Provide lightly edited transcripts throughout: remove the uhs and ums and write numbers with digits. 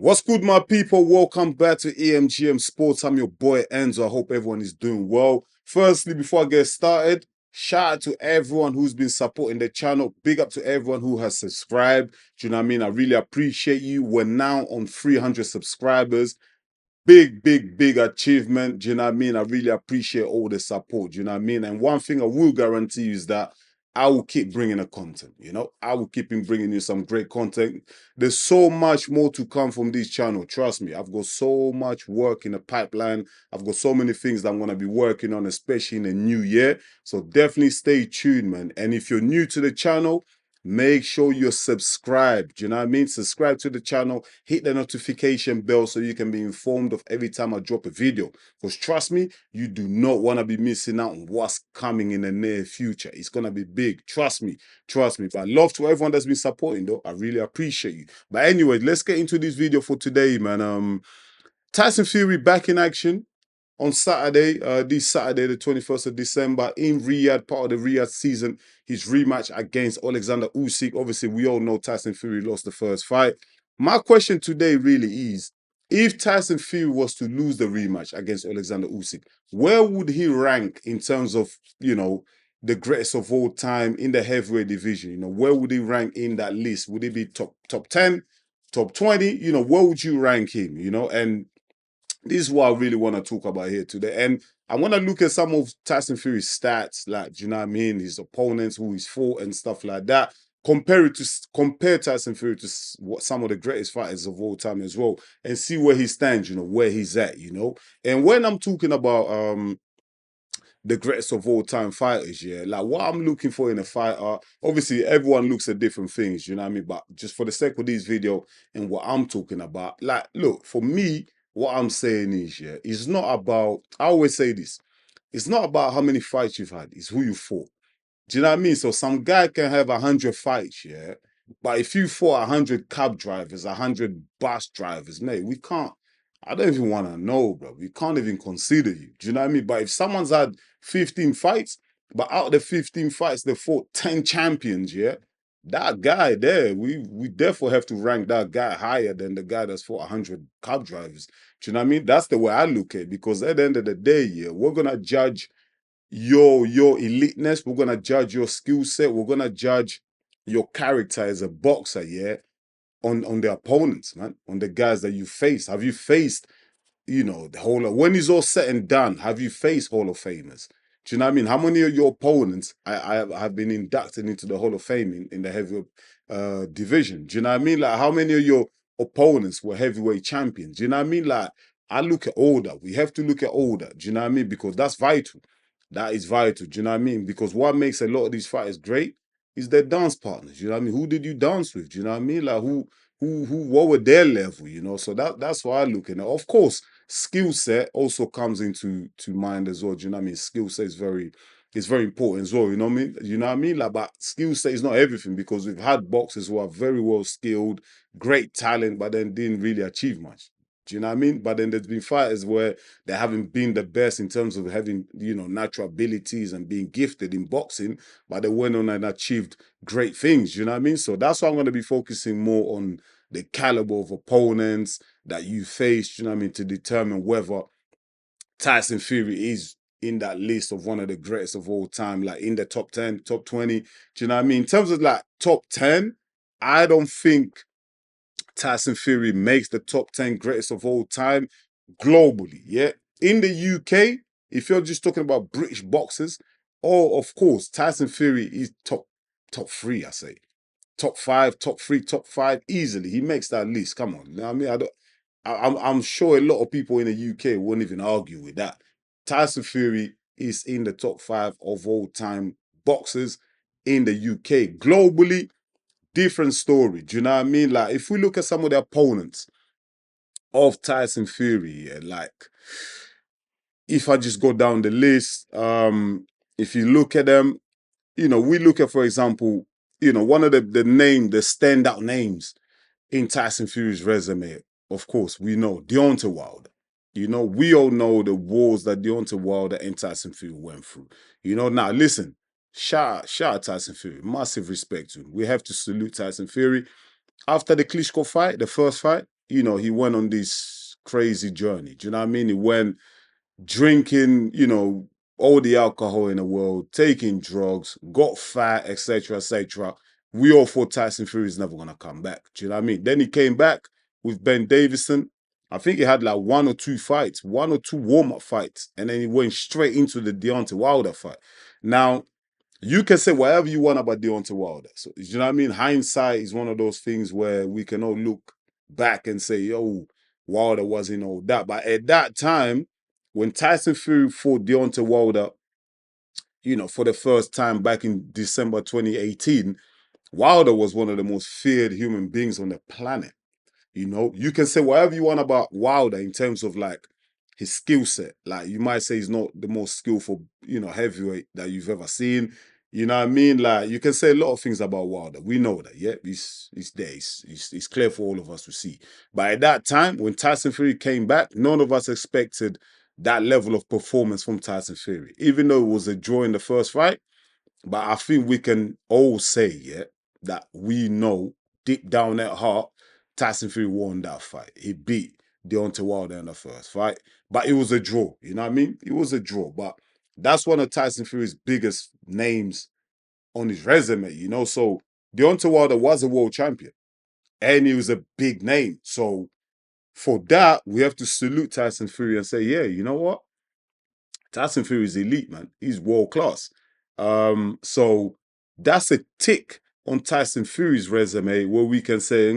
What's good, my people? Welcome back to EMGM Sports. I'm your boy Enzo. I hope everyone is doing well. Firstly, before I get started, shout out to everyone who's been supporting the channel. Big up to everyone who has subscribed. Do you know what I mean? I really appreciate you. We're now on 300 subscribers. Big achievement. Do you know what I mean? I really appreciate all the support. Do you know what I mean? And one thing I will guarantee you is that I will keep bringing the content. I will keep bringing you some great content. There's so much more to come from this channel. Trust me, I've got so much work in the pipeline. I've got so many things that I'm going to be working on, especially in the new year. So definitely stay tuned, man. And if you're new to the channel, make sure you're subscribed. Do you know what I mean? Subscribe to the channel, hit the notification bell so you can be informed of every time I drop a video. Because trust me, you do not want to be missing out on what's coming in the near future. It's going to be big. Trust me. But love to everyone that's been supporting, though. I really appreciate you. But anyway, let's get into this video for today, man. Tyson Fury back in action on Saturday, this Saturday, the 21st of December, in Riyadh, part of the Riyadh season, his rematch against Alexander Usyk. Obviously, we all know Tyson Fury lost the first fight. My question today really is, if Tyson Fury was to lose the rematch against Alexander Usyk, where would he rank in terms of, the greatest of all time in the heavyweight division? Where would he rank in that list? Would he be top 10, top 20? Where would you rank him? And this is what I really want to talk about here today. And I want to look at some of Tyson Fury's stats, like, do you know what I mean? His opponents, who he's fought and stuff like that. Compare Tyson Fury to what some of the greatest fighters of all time as well, and see where he stands, where he's at, And when I'm talking about the greatest of all time fighters, yeah, like what I'm looking for in a fighter, obviously everyone looks at different things, you know what I mean? But just for the sake of this video and what I'm talking about, like, look, for me, what I'm saying is, yeah, it's not about, I always say this, it's not about how many fights you've had, it's who you fought. Do you know what I mean? So some guy can have 100 fights, yeah, but if you fought 100 cab drivers, 100 bus drivers, mate, we can't, I don't even want to know, bro. We can't even consider you. Do you know what I mean? But if someone's had 15 fights, but out of the 15 fights, they fought 10 champions, yeah, that guy there, we therefore have to rank that guy higher than the guy that's fought 100 cab drivers. Do you know what I mean? That's the way I look at it, because at the end of the day, yeah, we're going to judge your eliteness. We're gonna judge your skill set. We're gonna judge your character as a boxer, yeah, on the opponents, man, on the guys that you face. Have you faced, the when it's all said and done, have you faced Hall of Famers? Do you know what I mean? How many of your opponents I have been inducted into the Hall of Fame in the heavyweight division? Do you know what I mean? Like, how many of your opponents were heavyweight champions? Do you know what I mean? Like, I look at older. We have to look at older. Do you know what I mean? Because that's vital. That is vital. Do you know what I mean? Because what makes a lot of these fighters great is their dance partners. You know what I mean? Who did you dance with? Do you know what I mean? Like, what were their level? So that's why I look at it. Of course, skill set also comes into mind as well. Do you know what I mean? Skill set is very important as well. You know what I mean? You know what I mean? Like, but skill set is not everything, because we've had boxers who are very well skilled, great talent, but then didn't really achieve much. Do you know what I mean? But then there's been fighters where they haven't been the best in terms of having, natural abilities and being gifted in boxing, but they went on and achieved great things. You know what I mean? So that's why I'm going to be focusing more on the caliber of opponents that you face, you know what I mean, to determine whether Tyson Fury is in that list of one of the greatest of all time, like in the top 10, top 20. Do you know what I mean? In terms of like top 10, I don't think Tyson Fury makes the top 10 greatest of all time globally, yeah? In the UK, if you're just talking about British boxers, oh, of course, Tyson Fury is top three, I say. Top five, top three, top five, easily. He makes that list. Come on. You know what I mean? I'm sure a lot of people in the UK won't even argue with that. Tyson Fury is in the top five of all time boxers in the UK. Globally, different story. Do you know what I mean? Like, if we look at some of the opponents of Tyson Fury, yeah, like, if I just go down the list, if you look at them, we look at, for example, one of the standout names in Tyson Fury's resume, of course, we know Deontay Wilder. We all know the wars that Deontay Wilder and Tyson Fury went through. Now listen, shout out Tyson Fury. Massive respect to him. We have to salute Tyson Fury. After the Klitschko fight, the first fight, he went on this crazy journey. Do you know what I mean? He went drinking, all the alcohol in the world, taking drugs, got fat, etc., etc. We all thought Tyson Fury is never gonna come back. Do you know what I mean? Then he came back with Ben Davison. I think he had like one or two fights, one or two warm-up fights, and then he went straight into the Deontay Wilder fight. Now, you can say whatever you want about Deontay Wilder. So, you know what I mean? Hindsight is one of those things where we can all look back and say, yo, Wilder wasn't all that. But at that time, when Tyson Fury fought Deontay Wilder, for the first time back in December 2018, Wilder was one of the most feared human beings on the planet. You can say whatever you want about Wilder in terms of like his skill set. Like you might say he's not the most skillful, heavyweight that you've ever seen. You know what I mean? Like you can say a lot of things about Wilder. We know that, yeah. He's there. He's clear for all of us to see. But at that time, when Tyson Fury came back, none of us expected that level of performance from Tyson Fury. Even though it was a draw in the first fight, but I think we can all say, yeah, that we know deep down at heart, Tyson Fury won that fight. He beat Deontay Wilder in the first fight, but it was a draw. You know what I mean? It was a draw, but that's one of Tyson Fury's biggest names on his resume. So Deontay Wilder was a world champion, and he was a big name. So for that, we have to salute Tyson Fury and say, yeah, you know what? Tyson Fury is elite, man. He's world class. So that's a tick on Tyson Fury's resume where we can say,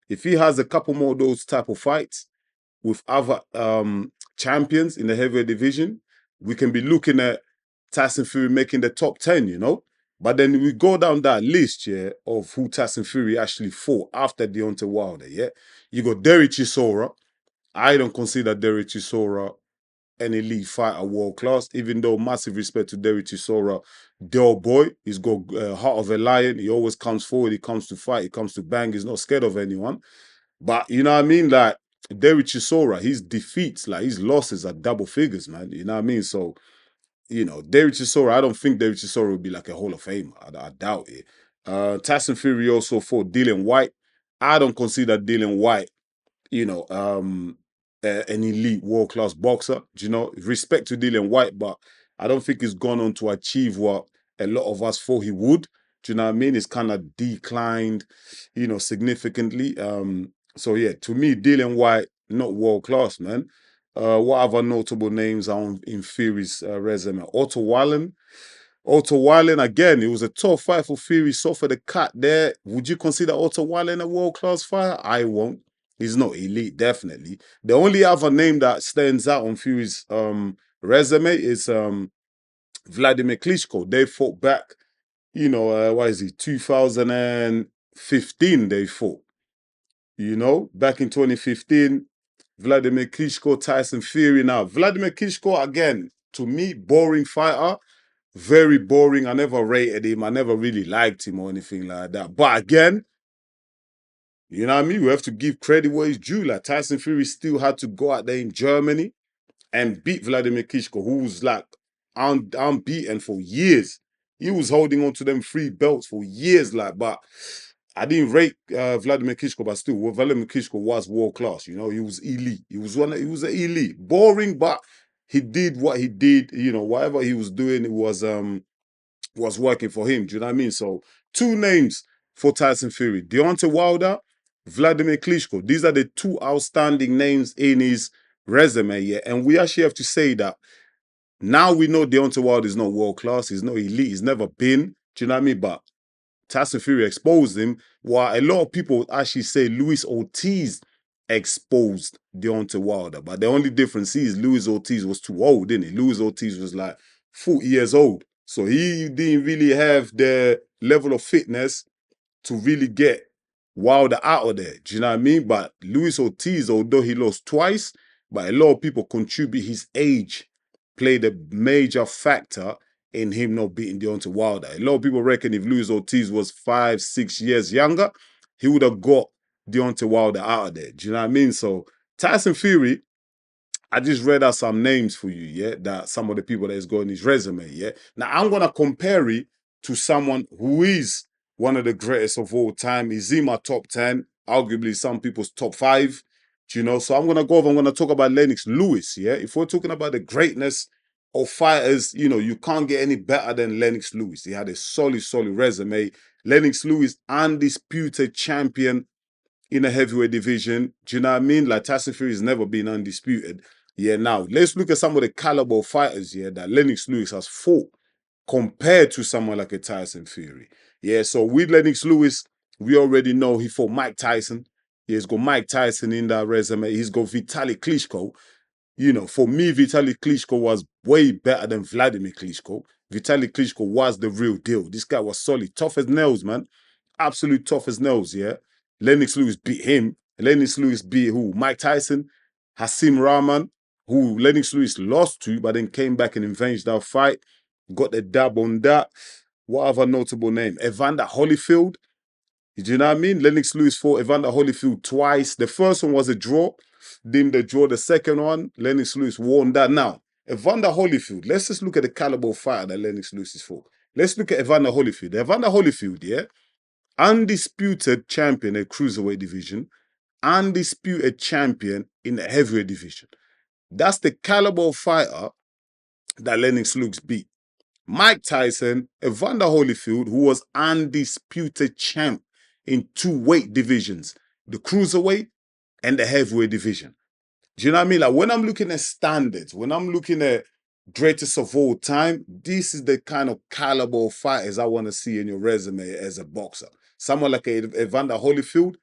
if he has a couple more of those type of fights with other champions in the heavyweight division, we can be looking at Tyson Fury making the top 10, But then we go down that list, yeah, of who Tyson Fury actually fought after Deontay Wilder, yeah. You got Derek Chisora. I don't consider Derek Chisora an elite fighter, world class. Even though massive respect to Derek Chisora, Del Boy, he's got heart of a lion. He always comes forward. He comes to fight. He comes to bang. He's not scared of anyone. But you know what I mean? Like Derek Chisora, his defeats, like his losses are double figures, man. You know what I mean? So Derek Chisora, I don't think Derek Chisora would be like a Hall of Famer. I doubt it. Tyson Fury also fought Dillian White. I don't consider Dillian White an elite world-class boxer. Respect to Dillian White, but I don't think he's gone on to achieve what a lot of us thought he would. Do you know what I mean? It's kind of declined, significantly. So yeah, to me, Dillian White, not world-class, man. What other notable names are in Fury's resume? Otto Wallen, again, it was a tough fight for Fury. So for the cut there, would you consider Otto Wallen a world-class fighter? I won't. He's not elite, definitely. The only other name that stands out on Fury's resume is Vladimir Klitschko. They fought back, what is it, 2015 they fought. Back in 2015, Vladimir Klitschko, Tyson Fury. Now, Vladimir Klitschko, again, to me, boring fighter. Very boring. I never rated him. I never really liked him or anything like that. But again, you know what I mean? We have to give credit where it's due. Like Tyson Fury still had to go out there in Germany and beat Vladimir Klitschko, who was like unbeaten for years. He was holding on to them 3 belts for years, but I didn't rate Vladimir Klitschko, but still, Vladimir Klitschko was world class. He was elite. He was an elite. Boring, but he did what he did. Whatever he was doing, it was working for him. Do you know what I mean? So 2 names for Tyson Fury: Deontay Wilder, Vladimir Klitschko. These are the 2 outstanding names in his resume. Yeah, and we actually have to say that now we know Deontay Wilder is not world class. He's not elite. He's never been. Do you know what I mean? But Tyson Fury exposed him, while a lot of people actually say Luis Ortiz exposed Deontay Wilder. But the only difference is Luis Ortiz was too old, didn't he? Luis Ortiz was like 40 years old. So he didn't really have the level of fitness to really get Wilder out of there. Do you know what I mean? But Luis Ortiz, although he lost twice, but a lot of people contribute his age played a major factor in him not beating Deontay Wilder. A lot of people reckon if Luis Ortiz was 5, 6 years younger, he would have got Deontay Wilder out of there. Do you know what I mean? So Tyson Fury, I just read out some names for you, yeah, that some of the people that is got in his resume, yeah. Now I'm gonna compare it to someone who is one of the greatest of all time. He's in my top 10. arguably some people's top 5. Do you know? So I'm gonna talk about Lennox Lewis. Yeah, if we're talking about the greatness of fighters, you can't get any better than Lennox Lewis. He had a solid resume. Lennox Lewis, undisputed champion in a heavyweight division. Do you know what I mean? Like Tyson Fury has never been undisputed. Yeah, now let's look at some of the caliber of fighters here that Lennox Lewis has fought compared to someone like a Tyson Fury. Yeah, so with Lennox Lewis, we already know he fought Mike Tyson. He's got Mike Tyson in that resume. He's got Vitaly Klitschko. For me, Vitaly Klitschko was way better than Vladimir Klitschko. Vitaly Klitschko was the real deal. This guy was solid, tough as nails, man. Absolute tough as nails, yeah. Lennox Lewis beat him. Lennox Lewis beat who? Mike Tyson, Hasim Rahman, who Lennox Lewis lost to, but then came back and avenged that fight. Got the dab on that. What other notable name? Evander Holyfield. Do you know what I mean? Lennox Lewis fought Evander Holyfield twice. The first one was a draw. Deemed a draw. The second one, Lennox Lewis won that. Now, Evander Holyfield, let's just look at the caliber of fighter that Lennox Lewis is for. Let's look at Evander Holyfield. Evander Holyfield, yeah? Undisputed champion in the cruiserweight division. Undisputed champion in the heavyweight division. That's the caliber of fighter that Lennox Lewis beat. Mike Tyson, Evander Holyfield, who was undisputed champ in 2 weight divisions, the cruiserweight and the heavyweight division. Do you know what I mean? Like when I'm looking at standards, when I'm looking at greatest of all time, this is the kind of caliber of fighters I want to see in your resume as a boxer. Someone like Evander Holyfield,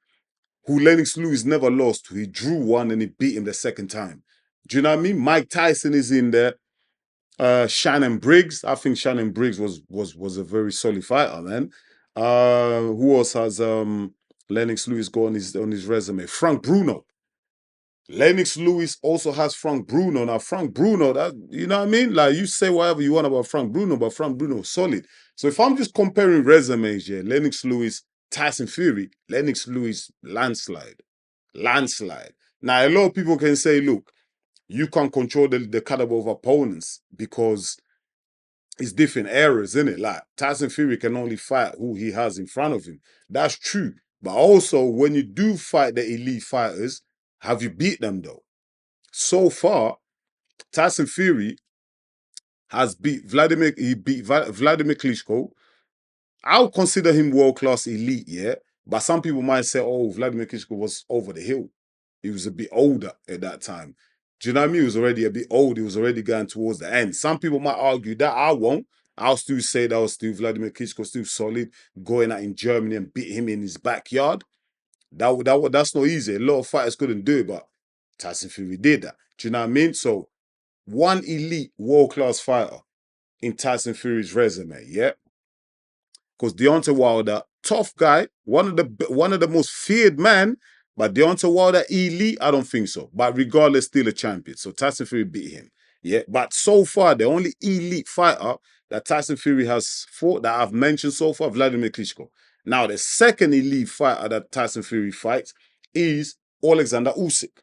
who Lennox Lewis never lost to. He drew one and he beat him the second time. Do you know what I mean? Mike Tyson is in there. Shannon Briggs. I think Shannon Briggs was a very solid fighter, man. Who else has Lennox Lewis got on his resume? Frank Bruno. Lennox Lewis also has Frank Bruno. Now, Frank Bruno, that you know what I mean? Like you say whatever you want about Frank Bruno, but Frank Bruno is solid. So if I'm just comparing resumes here, Lennox Lewis, Tyson Fury, Lennox Lewis, landslide. Landslide. Now, a lot of people can say, look, you can't control the caliber of opponents because it's different eras, isn't it? Like Tyson Fury can only fight who he has in front of him. That's true. But also, when you do fight the elite fighters, have you beat them though? So far, Tyson Fury has beat Vladimir. He beat Vladimir Klitschko. I'll consider him world class elite, yeah. But some people might say, "Oh, Vladimir Klitschko was over the hill. He was a bit older at that time." Do you know what I mean? He was already a bit old. He was already going towards the end. Some people might argue that. I won't. I'll still say that was still Vladimir Klitschko, still solid, going out in Germany and beat him in his backyard. That's not easy. A lot of fighters couldn't do it, but Tyson Fury did that. Do you know what I mean? So one elite world-class fighter in Tyson Fury's resume, yeah? Because Deontay Wilder, tough guy, one of the most feared man, but Deontay Wilder elite, I don't think so. But regardless, still a champion. So Tyson Fury beat him. Yeah. But so far, the only elite fighter that Tyson Fury has fought that I've mentioned so far, Vladimir Klitschko. Now, the second elite fighter that Tyson Fury fights is Alexander Usyk.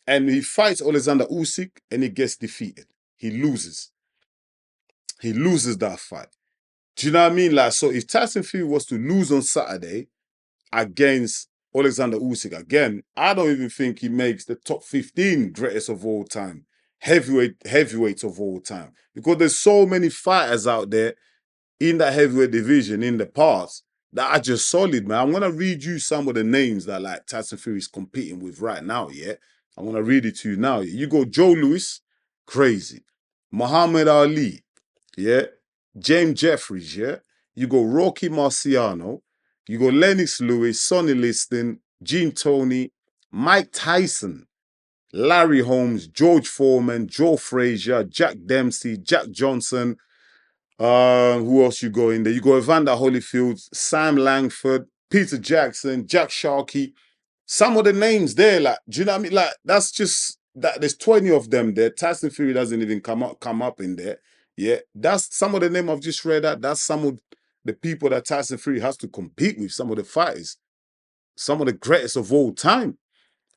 And he fights Alexander Usyk and he gets defeated. He loses. He loses that fight. Do you know what I mean? Like, so if Tyson Fury was to lose on Saturday against Alexander Usyk again, I don't even think he makes the top 15 greatest of all time, heavyweights of all time, because there's so many fighters out there in that heavyweight division in the past that are just solid, man. I'm gonna read you some of the names that like Tyson Fury is competing with right now. Yeah, I'm gonna read it to you now. You go Joe Louis, crazy. Muhammad Ali, yeah. James Jeffries, yeah. You go Rocky Marciano. You go Lennox Lewis, Sonny Liston, Gene Toney, Mike Tyson, Larry Holmes, George Foreman, Joe Frazier, Jack Dempsey, Jack Johnson. Who else you go in there? You go Evander Holyfield, Sam Langford, Peter Jackson, Jack Sharkey. Some of the names there, like, do you know what I mean? Like, that's just that there's 20 of them there. Tyson Fury doesn't even come up in there. Yeah, that's some of the name I've just read out. That's some of the people that Tyson Fury has to compete with, some of the fighters, some of the greatest of all time.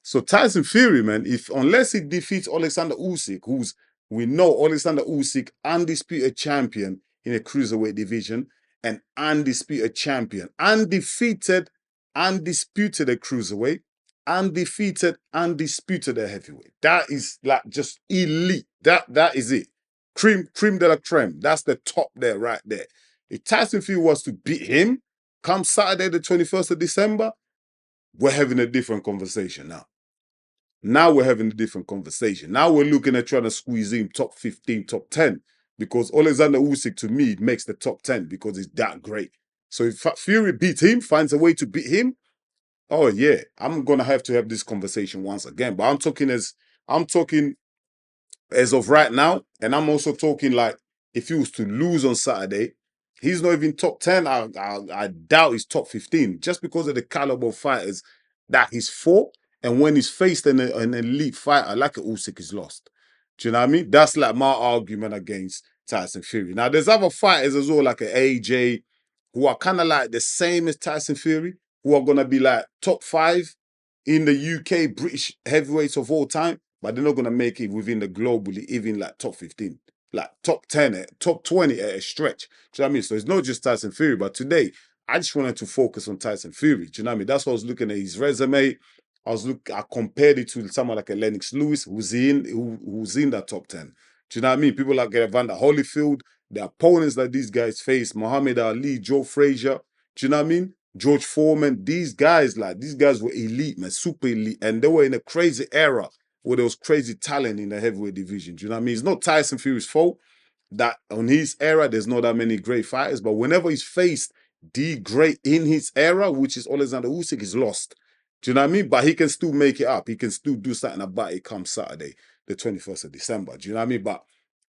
So Tyson Fury, man, unless he defeats Alexander Usyk, who's we know Alexander Usyk, undisputed champion in a cruiserweight division, and undisputed champion, undefeated undisputed at cruiserweight, undefeated, undisputed at heavyweight. That is like just elite. That is it. Cream de la creme. That's the top there, right there. If Tyson Fury was to beat him come Saturday, the 21st of December, we're having a different conversation now. Now we're having a different conversation. Now we're looking at trying to squeeze in top 15, top 10. Because Alexander Usyk, to me, makes the top 10 because he's that great. So if Fury beats him, finds a way to beat him, oh yeah, I'm gonna have to have this conversation once again. But I'm talking as of right now, and I'm also talking like if he was to lose on Saturday, he's not even top 10. I doubt he's top 15 just because of the caliber of fighters that he's fought. And when he's faced an elite fighter like a Usyk, he's lost. Do you know what I mean? That's like my argument against Tyson Fury. Now, there's other fighters as well, like an AJ, who are kind of like the same as Tyson Fury, who are going to be like top 5 in the UK British heavyweights of all time, but they're not going to make it within the globally, even like top 15, like top 10, top 20 at a stretch. Do you know what I mean? So it's not just Tyson Fury, but today, I just wanted to focus on Tyson Fury. Do you know what I mean? That's why I was looking at his resume. I compared it to someone like a Lennox Lewis, who's in that top 10. Do you know what I mean? People like Evander Holyfield, the opponents that these guys face, Muhammad Ali, Joe Frazier. Do you know what I mean? George Foreman, these guys were elite, man, super elite. And they were in a crazy era where there was crazy talent in the heavyweight division. Do you know what I mean? It's not Tyson Fury's fault that on his era, there's not that many great fighters. But whenever he's faced the great in his era, which is Alexander Usyk, he's lost. Do you know what I mean? But he can still make it up. He can still do something about it come Saturday, the 21st of December. Do you know what I mean? But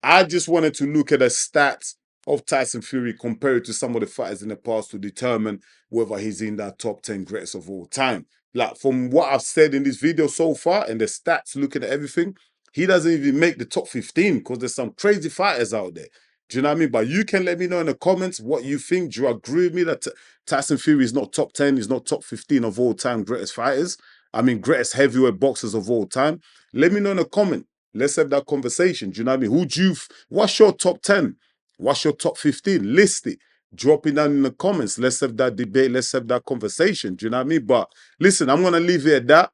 I just wanted to look at the stats of Tyson Fury compared to some of the fighters in the past to determine whether he's in that top 10 greatest of all time. Like from what I've said in this video so far and the stats, looking at everything, he doesn't even make the top 15 because there's some crazy fighters out there. Do you know what I mean? But you can let me know in the comments what you think. Do you agree with me that Tyson Fury is not top 10, he's not top 15 of all time greatest fighters? I mean, greatest heavyweight boxers of all time? Let me know in the comment. Let's have that conversation. Do you know what I mean? What's your top 10? What's your top 15? List it. Drop it down in the comments. Let's have that debate. Let's have that conversation. Do you know what I mean? But listen, I'm going to leave it at that.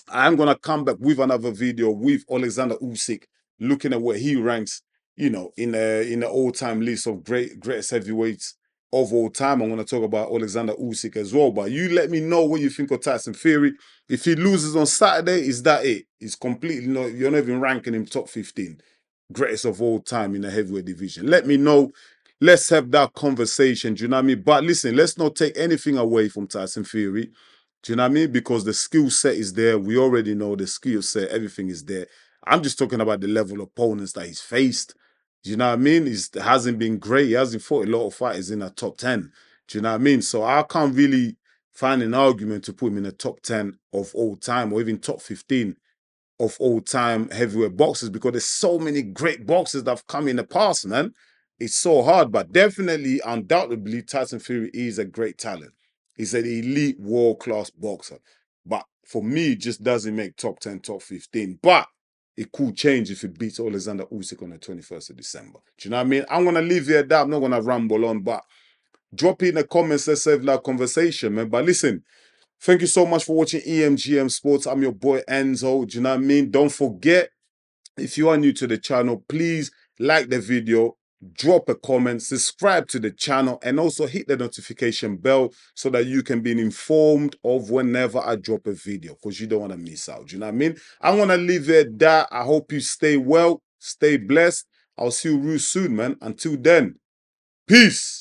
I'm going to come back with another video with Alexander Usyk, looking at where he ranks, in the all-time list of greatest heavyweights of all time. I'm going to talk about Alexander Usyk as well. But you let me know what you think of Tyson Fury. If he loses on Saturday, is that it? It's completely not, you're not even ranking him top 15 greatest of all time in the heavyweight division. Let me know. Let's have that conversation. Do you know what I mean? But listen, let's not take anything away from Tyson Fury. Do you know what I mean? Because the skill set is there. We already know the skill set. Everything is there. I'm just talking about the level of opponents that he's faced. Do you know what I mean? It hasn't been great. He hasn't fought a lot of fighters in the top 10. Do you know what I mean? So I can't really find an argument to put him in the top 10 of all time or even top 15 of all time heavyweight boxers because there's so many great boxers that have come in the past, man. It's so hard, but definitely, undoubtedly, Tyson Fury is a great talent. He's an elite world-class boxer. But for me, it just doesn't make top 10, top 15. But it could change if he beats Alexander Usyk on the 21st of December. Do you know what I mean? I'm going to leave it at that. I'm not going to ramble on, but drop it in the comments. Let's have that conversation, man. But listen, thank you so much for watching EMGM Sports. I'm your boy Enzo. Do you know what I mean? Don't forget, if you are new to the channel, please like the video, drop a comment, subscribe to the channel, and also hit the notification bell so that you can be informed of whenever I drop a video because you don't want to miss out. Do you know what I mean? I want to leave it at that. I hope you stay well, stay blessed. I'll see you real soon, man. Until then, peace.